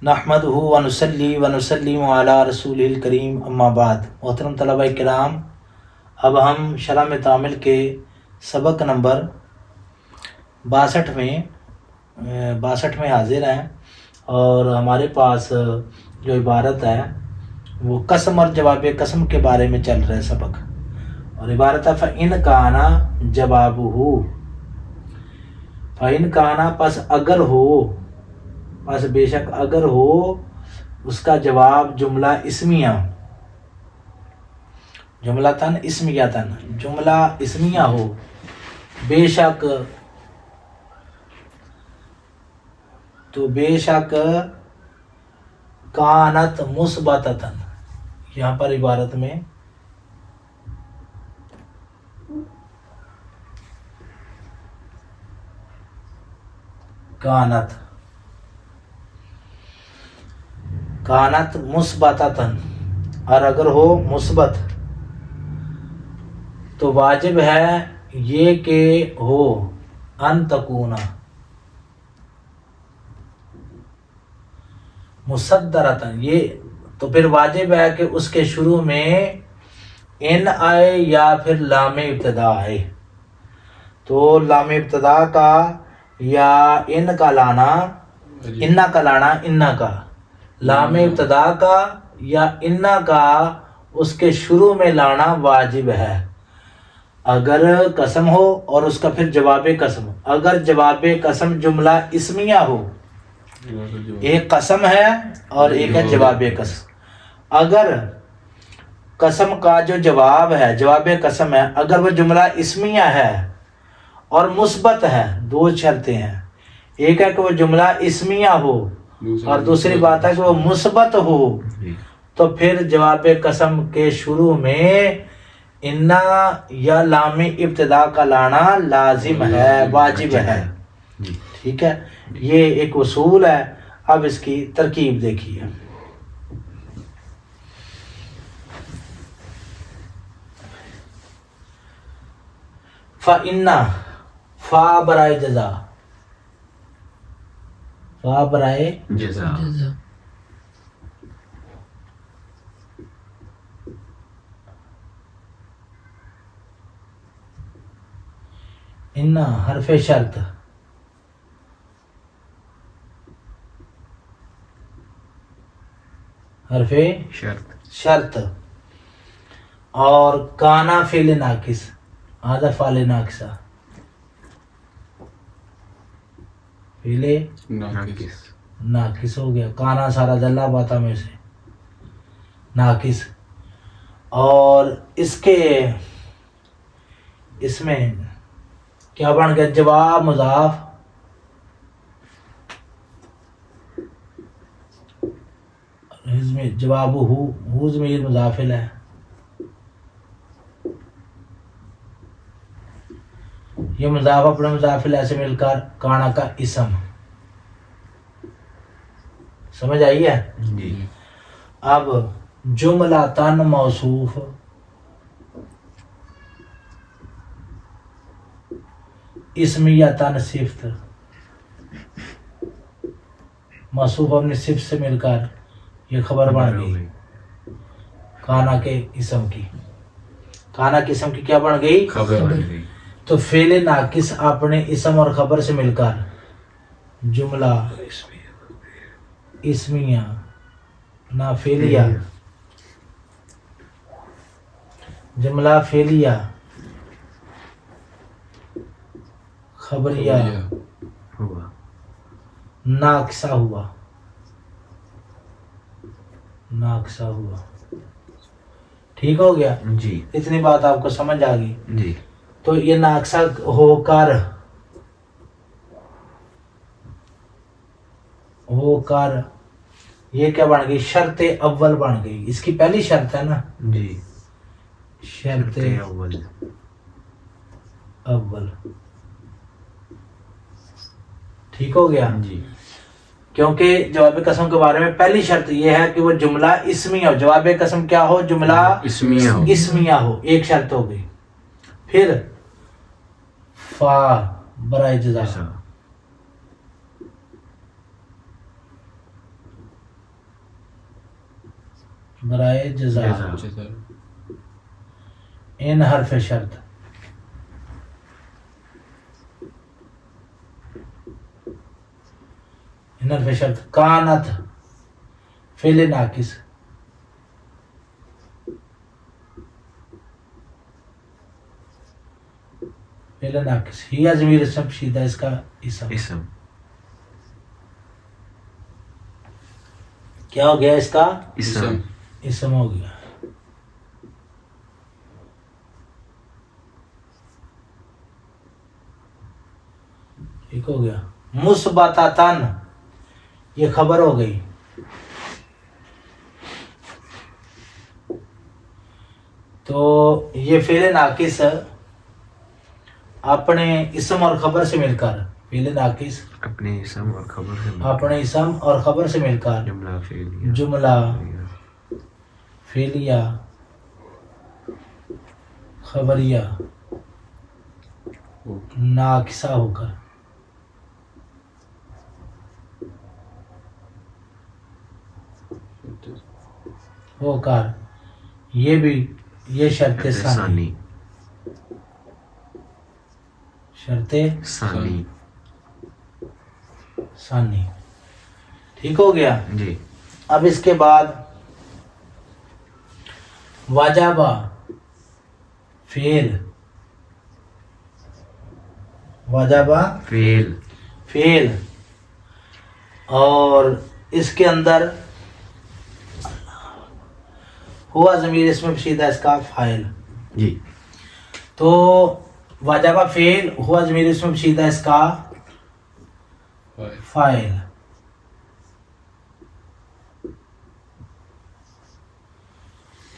نحمدہ ونصلی ونسلم علی رسول الکریم اما بعد۔ محترم طلبہ کرام، اب ہم شرح تعامل کے سبق نمبر 62 میں حاضر ہیں، اور ہمارے پاس جو عبارت ہے وہ قسم اور جواب قسم کے بارے میں چل رہا ہے سبق، اور عبارت ہے فَإِنْ كَانَ جَوَابُهُ، فَإِنْ كَانَ پس اگر ہو، پس بے شک اگر ہو اس کا جواب جملہ اسمیہ، جملہ تن اسمیہ تن، جملہ اسمیہ ہو، بے شک، تو بے شک کانت مثبتتن، یہاں پر عبارت میں کانت مثبتتن، اور اگر ہو مثبت تو واجب ہے یہ کہ ہو ان تکونا مصدرتن، یہ تو پھر واجب ہے کہ اس کے شروع میں ان آئے یا پھر لام ابتدا آئے، تو لام ابتدا کا یا ان کا لانا، انا کا لانا، انا کا لام ابتدا کا یا انا کا اس کے شروع میں لانا واجب ہے اگر قسم ہو، اور اس کا پھر جواب قسم، اگر جواب قسم جملہ اسمیہ ہو، ایک قسم ہے اور ایک ہے جواب قسم، اگر قسم کا جو جواب ہے، جواب قسم ہے، اگر وہ جملہ اسمیہ ہے اور مثبت ہے، دو شرطیں ہیں، ایک ہے کہ وہ جملہ اسمیہ ہو اور دوسری بات ہے کہ وہ مثبت ہو، تو پھر جواب قسم کے شروع میں انا یا لام ابتدا کا لانا لازم ہے، واجب ہے، ٹھیک ہے، یہ ایک اصول ہے۔ اب اس کی ترکیب دیکھیے، فَإِنَّ، فا برائے جزا، فا برائے جزا، ان حرف شرط، حرف شرط، اور کانا فعل ناقص، آدھا فعل ناقصہ، فعل ناقص ہو گیا، کانا سارا دلہ باتا میں سے ناقص، اور اس میں کیا بن گیا، جواب مضاف، اس میں جواب ہو ضمیر مضافل ہے، یہ مضاف اپنے مضافل ایسے مل کر کانا کا اسم، سمجھ آئی ہے؟ جی۔ اب جملہ تن موصوف، اسمیہ تن صفت، موصوف اپنی صفت سے مل کر یہ خبر بن گئی کانا کے اسم کی، کانا کے اسم کی کیا بن گئی، خبر بن گئی، تو فعل ناقص اپنے اسم اور خبر سے مل کر جملہ اسمیہ نہ فعلیہ، جملہ فعلیہ خبریہ ہوا، ناقصہ ہوا، ناقصہ ہوا، ٹھیک ہو گیا؟ جی اتنی بات آپ کو سمجھ آ گئی؟ جی۔ تو یہ ناقصہ ہو کر یہ کیا بن گئی، شرط اول بن گئی، اس کی پہلی شرط ہے نا، جی، شرط اول، ٹھیک ہو گیا؟ جی، کیونکہ جواب قسم کے بارے میں پہلی شرط یہ ہے کہ وہ جملہ اسمیہ ہو، جواب قسم کیا ہو، جملہ اسمیہ ہو، ایک شرط ہو گئی۔ پھر فا برائے جزا، برائے جزا جزا ان حرف شرط ان حرف شرط کانت فعل ناقص فعل ناقص ہی ضمیر اسم پوشیدہ اس کا اسم اسم کیا ہو گیا اس کا اسم اسم ہو گیا ٹھیک ہو گیا مثبتاتن یہ خبر ہو گئی تو یہ فعل ناقص اپنے اسم اور خبر سے مل کر فعل ناقص اپنے اسم اور خبر سے اپنے اسم اور خبر سے مل کر جملہ فعلیہ جملہ فعلیہ خبریہ ناقصہ ہو کر یہ بھی یہ شرط ثانی شرط ثانی ثانی ٹھیک ہو گیا جی اب اس کے بعد واجبہ فعل واجبہ فعل فعل اور اس کے اندر ہوا ضمیر اس میں پوشیدہ اس کا فاعل جی تو واجبہ فعل ہوا ضمیر اس میں پوشیدہ اس کا فاعل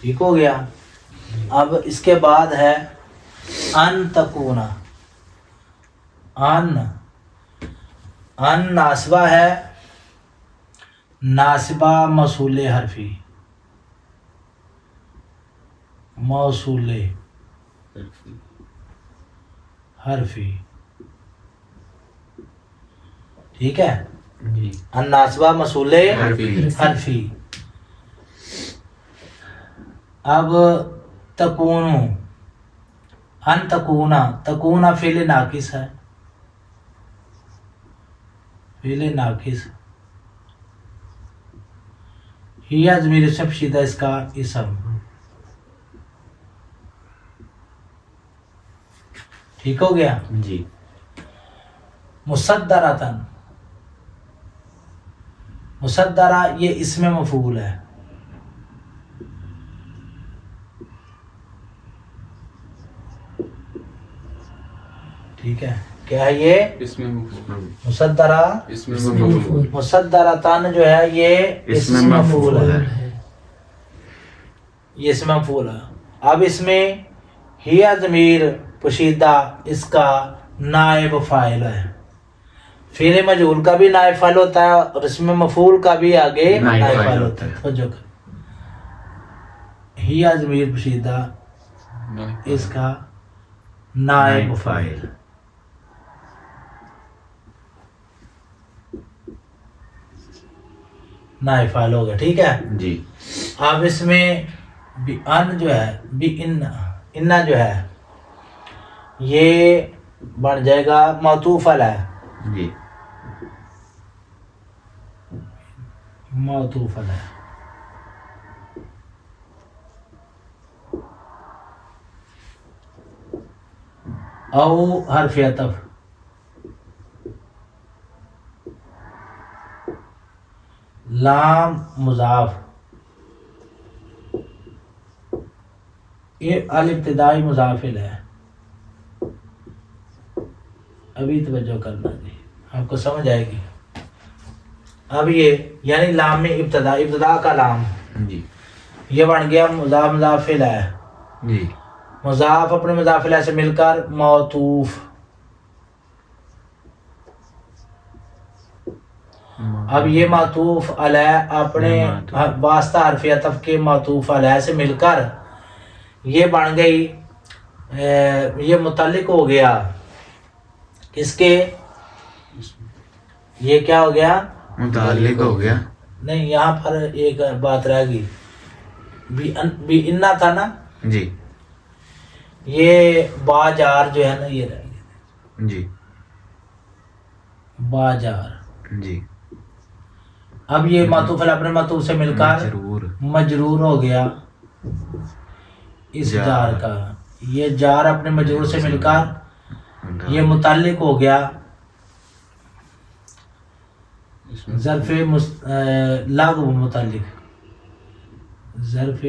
ٹھیک ہو گیا اب اس کے بعد ہے ان تکونا ان ناصبہ ہے ناصبہ موصول حرفی موصول حرفی ٹھیک ہے جی ان ناصبہ موصول حرفی حرفی اب تکونو ان تکونا فعل ناقص ہے فعل ناقص ہی ضمیر سے پوشیدہ اس کا اسم ٹھیک ہو گیا جی مصدراتن مصدرہ یہ اسم مفعول ہے ٹھیک ہے کیا ہے یہ اسم مفعول مصدرہ اسم مفعول مصدراتن جو ہے یہ اسم مفعول ہے یہ اسم مفعول ہے اب اس میں ہی ضمیر پوشیدہ اس کا نائب فاعل ہے فعل مجہول کا بھی نائب فاعل ہوتا ہے اور اس میں مفعول کا بھی آگے نائب نائب فاعل فاعل ہوتا ہوتا ہے۔ ہے توجہ کر ہی ضمیر پوشیدہ اس کا نائب فاعل نائب فاعل ہوگا ٹھیک ہے جی اب اس میں بھی ان جو ہے بھی ان جو ہے یہ بن جائے گا معطوف علیہ جی معطوف علیہ او حرف عطف لام مضاف یہ الابتدائی مضاف ہے ابھی توجہ کرنا جی آپ کو سمجھ آئے گی اب یہ یعنی لام میں ابتدا کا لام جی یہ بن گیا مضاف مضاف ہے جی مضاف اپنے مضاف الیہ سے مل کر معطوف اب یہ معطوف علیہ اپنے واسطہ حرف عطف کے معطوف علیہ سے مل کر یہ بن گئی یہ متعلق ہو گیا کس کے یہ کیا ہو گیا متعلق ہو گیا نہیں یہاں پر ایک بات رہ گئی بھی انا تھا نا, جی یہ با جار جو ہے نا یہ رہ گیا, جی با جار. جی اب یہ معطوف اپنے معطوف سے مل کر ضرور مجرور ہو گیا اس جار کا. یہ جار اپنے مجرور سے مل کر یہ متعلق ہو گیا ظرف لاغو متعلق, ظرف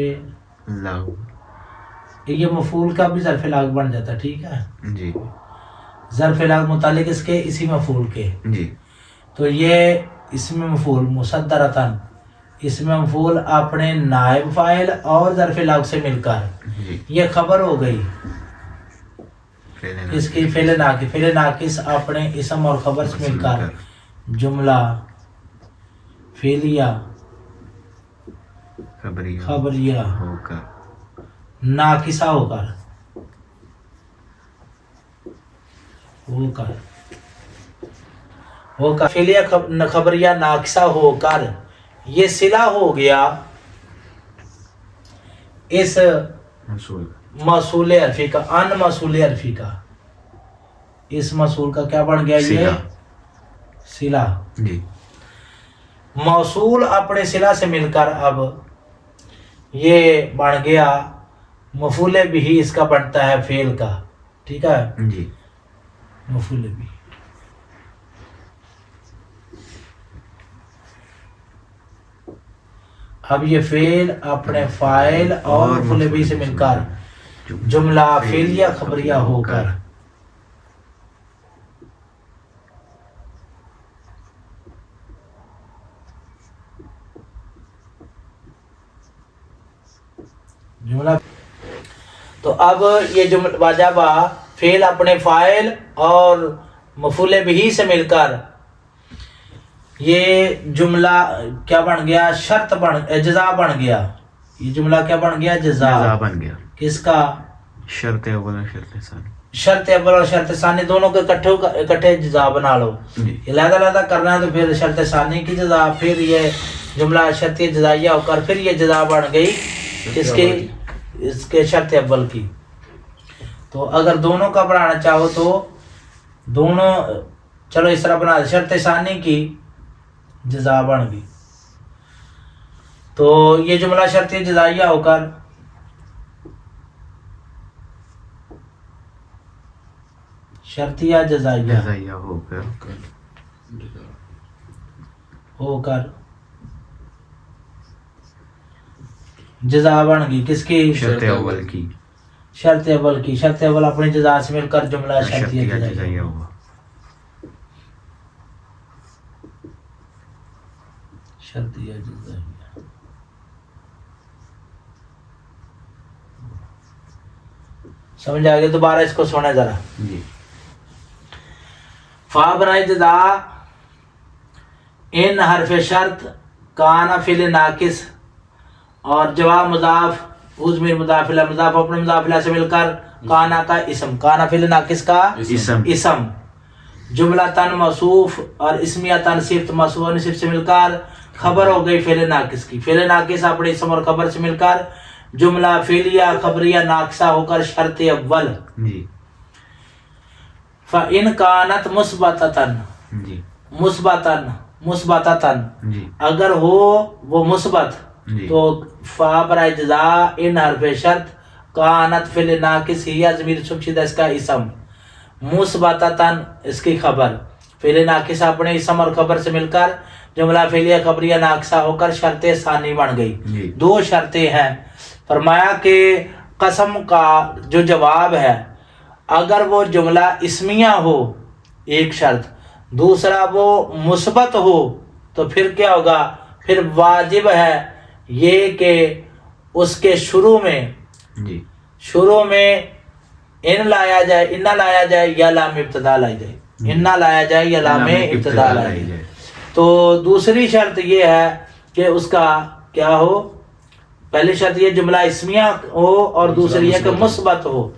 لاغو یہ مفعول کا بھی ظرف لاغ بن جاتا, ٹھیک ہے. جی ظرف لاغ متعلق اس کے اسی مفعول کے, جی تو یہ اسم مفعول مصدرتاً اسم مفعول اپنے نائب فاعل اور ظرف لاغ سے مل کر جی یہ خبر ہو گئی اس کی فعل ناقص. فعل ناقص اپنے اسم اور خبر سے مل کر جملہ فعلیہ خبریہ ہو کر ناقصہ ہو کر فعلیہ خبریہ ناقصہ ہو کر یہ صلہ ہو گیا اس موصول موصول عرفی کا, ان موصول عرفی کا. اس موصول کا کیا بن گیا یہ صلہ. جی موصول اپنے صلہ سے مل کر اب یہ بن گیا مفعول بھی, اس کا بنتا ہے فعل کا, ٹھیک ہے. جی مفعول بھی اب یہ فعل اپنے فاعل اور مفعول بھی سے مل کر جملہ فعلیہ خبریہ ہو کر جملہ. تو اب یہ جملہ واجبہ فعل اپنے فاعل اور مفعول بھی سے مل کر یہ جملہ کیا بن گیا, شرط جزا بن گیا. یہ جملہ کیا بن گیا, جزا بن گیا. کس کا, شرط اول اور شرط ثانی. شرط اول اور شرط ثانی دونوں کے اکٹھے جزا بنا لو. علیحدہ علیحدہ کرنا ہے تو پھر شرط ثانی کی جزا, پھر یہ جملہ شرطیہ جزائیہ ہو کر پھر یہ جزا بن گئی اس کے شرط اول کی. تو اگر دونوں کا بنانا چاہو تو دونوں چلو اس طرح بنا, شرط ثانی کی جزا بن گئی. تو یہ جملہ شرطیہ جزائیہ ہو کر شرطیہ جزائیہ ہو کر جزا بن گئی کس کی, شرط اول کی. شرط اول کی. شرط اول اپنی جزا سے مل کر جملہ شرطیہ جزائیہ جزائیہ ہوا. شرطیہ جزائیہ. سمجھ آ گیا, دوبارہ اس کو سونا ذرا. جی فا برائے جزا ان حرف شرط کانا فعل ناقص اور جواب مضاف ضمیر مضاف الیہ مضاف اپنے مضاف الیہ سے مل کر کانا کا اسم, کانا فعل ناقص کا اسم جملہ تن موصوف اور اسمیہ تن صفت موصوف اور صفت سے مل کر خبر ہو گئی فعل ناقص کی. فعل ناقص اپنے اسم اور خبر سے مل کر جملہ فعلیہ خبریہ ناقصہ ہو کر شرط اول. جی فَإِنْ كَانَتْ مُثْبَتَةً جی مثبتاً جی اگر ہو وہ مثبت جی تو فا برائے جزا ان حرف شرط کانت فعل ناقص ہی ضمیر شدہ اس کا اسم مثبتاً اس کی خبر. فعل ناقص اپنے اسم اور خبر سے مل کر جملہ فعلیہ خبریہ ناقصہ ہو کر شرط ثانی بن گئی. جی دو شرطیں ہیں. فرمایا کہ قسم کا جو جواب ہے اگر وہ جملہ اسمیہ ہو ایک شرط, دوسرا وہ مثبت ہو تو پھر کیا ہوگا, پھر واجب ہے یہ کہ اس کے شروع میں ان لایا جائے, انا لایا جائے یا لام ابتدا لائی جائے, انا لایا جائے یا لام ابتدا لائی جائے. تو دوسری شرط یہ ہے کہ اس کا کیا ہو, پہلی شرط یہ جملہ اسمیہ ہو اور دوسری یہ کہ مثبت ہو.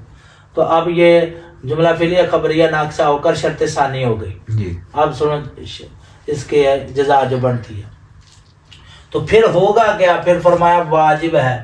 تو اب یہ جملہ فعلیہ خبریہ ناقصہ ہو کر شرط ثانی ہو گئی. جی اب سنو اس کے جزا جو بنتی ہے تو پھر ہوگا کیا, پھر فرمایا واجب ہے